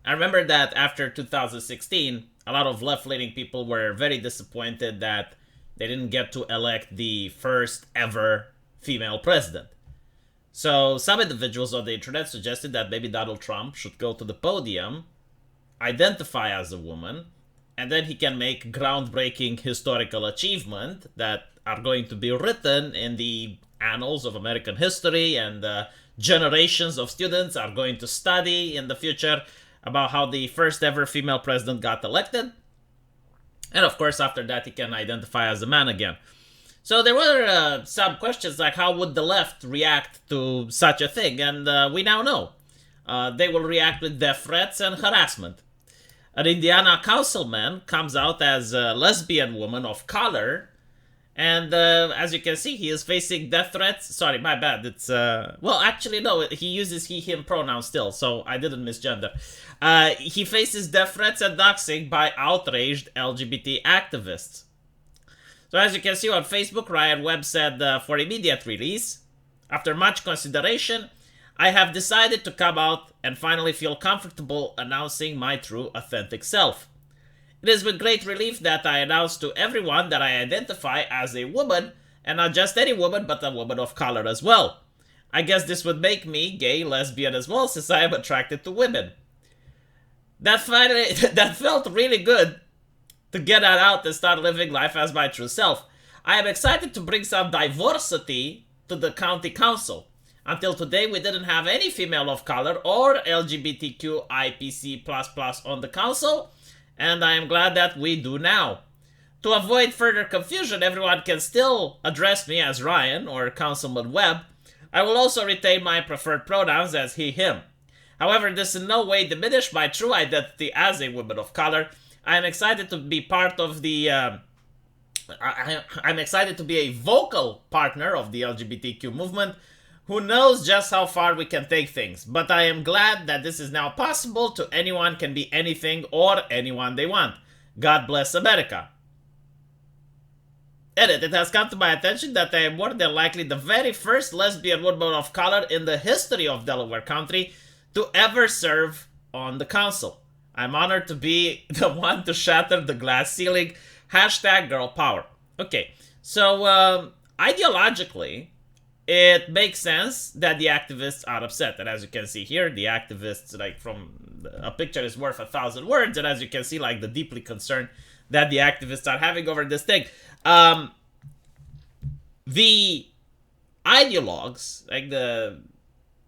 I remember that after 2016, a lot of left-leaning people were very disappointed that they didn't get to elect the first ever female president. So some individuals on the internet suggested that maybe Donald Trump should go to the podium, identify as a woman, and then he can make groundbreaking historical achievement that are going to be written in the annals of American history, and generations of students are going to study in the future about how the first ever female president got elected. And of course, after that, he can identify as a man again. So there were some questions like how would the left react to such a thing, and we now know. They will react with death threats and harassment. An Indiana councilman comes out as a lesbian woman of color, and as you can see, he is facing death threats. Sorry, my bad. It's, well, actually, no, he uses he, him pronouns still, so I didn't misgender. He faces death threats and doxing by outraged LGBT activists. So as you can see on Facebook, Ryan Webb said for immediate release, after much consideration, I have decided to come out and finally feel comfortable announcing my true, authentic self. It is with great relief that I announce to everyone that I identify as a woman, and not just any woman, but a woman of color as well. I guess this would make me gay, lesbian as well, since I am attracted to women. That felt really good to get that out and start living life as my true self. I am excited to bring some diversity to the county council. Until today, we didn't have any female of color or LGBTQIPC++ on the council, and I am glad that we do now. To avoid further confusion, everyone can still address me as Ryan or Councilman Webb. I will also retain my preferred pronouns as he, him. However, this in no way diminishes my true identity as a woman of color. I am excited to be part of the... I'm excited to be a vocal partner of the LGBTQ movement. Who knows just how far we can take things, but I am glad that this is now possible to anyone can be anything or anyone they want. God bless America. Edit, it has come to my attention that I am more than likely the very first lesbian woman of color in the history of Delaware County to ever serve on the council. I'm honored to be the one to shatter the glass ceiling. Hashtag girl power. Okay, so ideologically, it makes sense that the activists are upset. And as you can see here, the activists, like, from a picture is worth 1,000 words. And as you can see, like, the deeply concerned that the activists are having over this thing. The ideologues, like the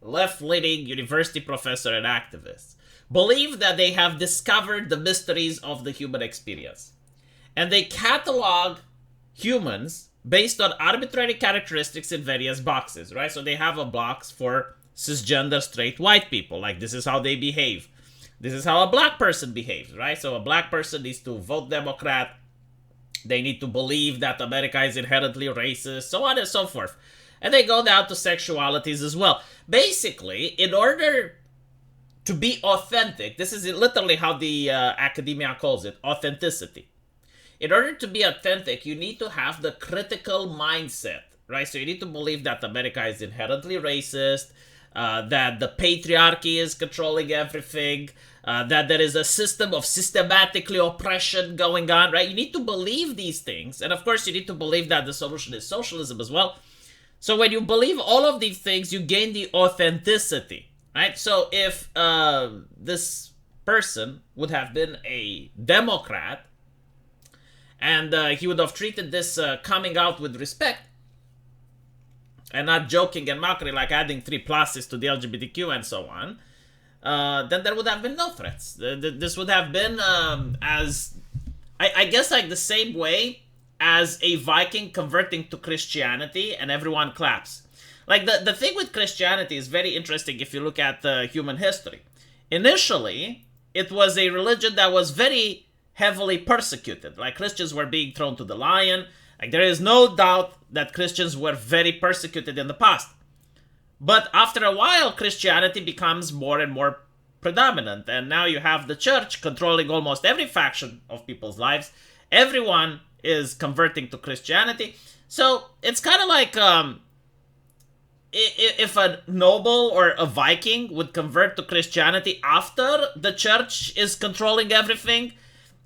left-leaning university professor and activists, believe that they have discovered the mysteries of the human experience. And they catalog humans based on arbitrary characteristics in various boxes, right? So they have a box for cisgender straight white people, like this is how they behave. This is how a black person behaves, right? So a black person needs to vote Democrat. They need to believe that America is inherently racist, so on and so forth. And they go down to sexualities as well. Basically, in order to be authentic, this is literally how the academia calls it, authenticity. In order to be authentic, you need to have the critical mindset, right? So you need to believe that America is inherently racist, that the patriarchy is controlling everything, that there is a system of systematically oppression going on, right? You need to believe these things. And of course, you need to believe that the solution is socialism as well. So when you believe all of these things, you gain the authenticity, right? So if this person would have been a Democrat, and he would have treated this coming out with respect, and not joking and mockery, like adding 3 pluses to the LGBTQ and so on, then there would have been no threats. This would have been as, I guess, like the same way as a Viking converting to Christianity and everyone claps. Like the thing with Christianity is very interesting if you look at human history. Initially, it was a religion that was very heavily persecuted. Like Christians were being thrown to the lion. Like there is no doubt that Christians were very persecuted in the past. But after a while, Christianity becomes more and more predominant. And now you have the church controlling almost every faction of people's lives. Everyone is converting to Christianity. So it's kind of like, if a noble or a Viking would convert to Christianity after the church is controlling everything,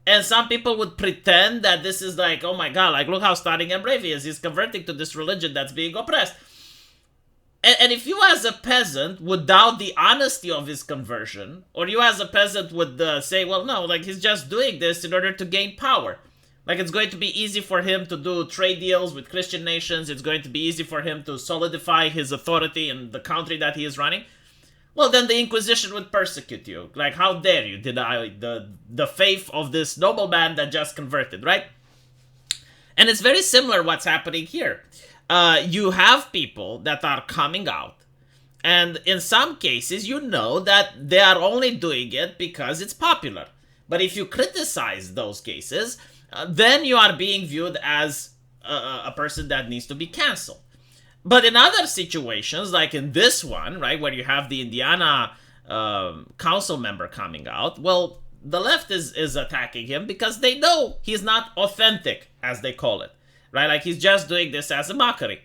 and some people would pretend that this is like, oh my god, like look how stunning and brave he is. He's converting to this religion that's being oppressed. And if you as a peasant would doubt the honesty of his conversion, or you as a peasant would say, well, no, like he's just doing this in order to gain power. Like it's going to be easy for him to do trade deals with Christian nations. It's going to be easy for him to solidify his authority in the country that he is running. Well, then the Inquisition would persecute you. Like, how dare you deny the faith of this nobleman that just converted, right? And it's very similar what's happening here. You have people that are coming out, and in some cases, you know that they are only doing it because it's popular. But if you criticize those cases, then you are being viewed as a person that needs to be canceled. But in other situations, like in this one, right, where you have the Indiana council member coming out, well, the left is attacking him because they know he's not authentic, as they call it, right? Like he's just doing this as a mockery.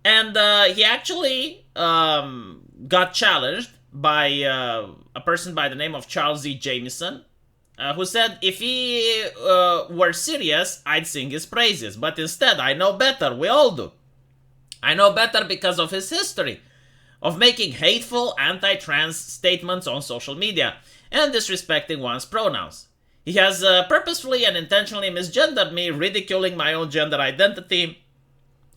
And he actually got challenged by a person by the name of Charles Z. Jameson, who said, if he were serious, I'd sing his praises. But instead, I know better. We all do. I know better because of his history of making hateful anti-trans statements on social media and disrespecting one's pronouns. He has purposefully and intentionally misgendered me, ridiculing my own gender identity.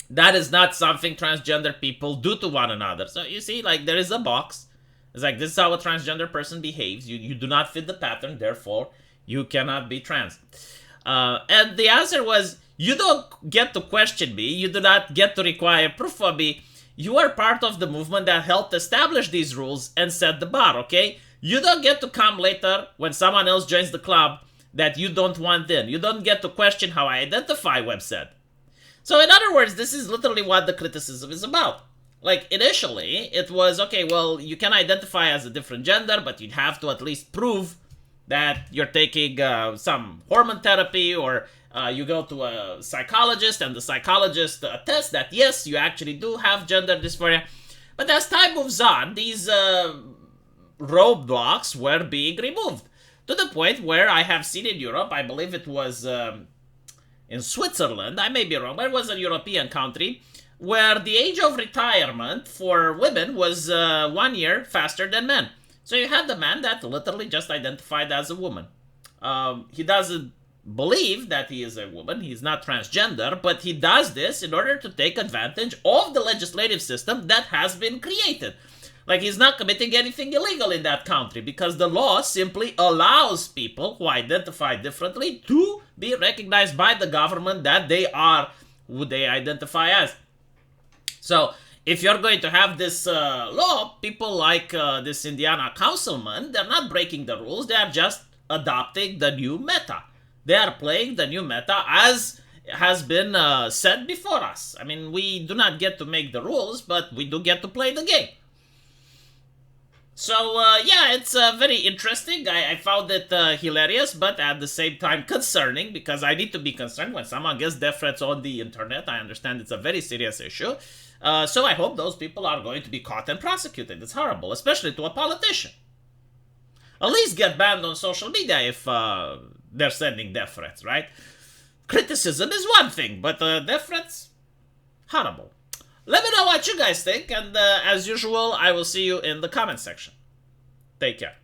That is not something transgender people do to one another. So you see, like, there is a box. It's like, this is how a transgender person behaves. You do not fit the pattern, therefore, you cannot be trans. And the answer was, you don't get to question me. You do not get to require proof of me. You are part of the movement that helped establish these rules and set the bar, okay? You don't get to come later when someone else joins the club that you don't want in. You don't get to question how I identify, Webb said. So in other words, this is literally what the criticism is about. Like, initially, it was, okay, well, you can identify as a different gender, but you'd have to at least prove that you're taking some hormone therapy, or you go to a psychologist, and the psychologist attests that, yes, you actually do have gender dysphoria. But as time moves on, these roadblocks were being removed, to the point where I have seen in Europe, I believe it was in Switzerland, I may be wrong, but it was a European country, where the age of retirement for women was 1 year faster than men. So you had the man that literally just identified as a woman. He doesn't believe that he is a woman, he's not transgender, but he does this in order to take advantage of the legislative system that has been created. Like, he's not committing anything illegal in that country, because the law simply allows people who identify differently to be recognized by the government that they are who they identify as. So, if you're going to have this law, people like this Indiana councilman, they're not breaking the rules, they are just adopting the new meta. They are playing the new meta as has been said before us. I mean, we do not get to make the rules, but we do get to play the game. So, yeah, it's very interesting. I found it hilarious, but at the same time concerning, because I need to be concerned when someone gets death threats on the internet. I understand it's a very serious issue. So I hope those people are going to be caught and prosecuted. It's horrible, especially to a politician. At least get banned on social media if they're sending death threats, right? Criticism is one thing, but death threats, horrible. Let me know what you guys think, and as usual, I will see you in the comment section. Take care.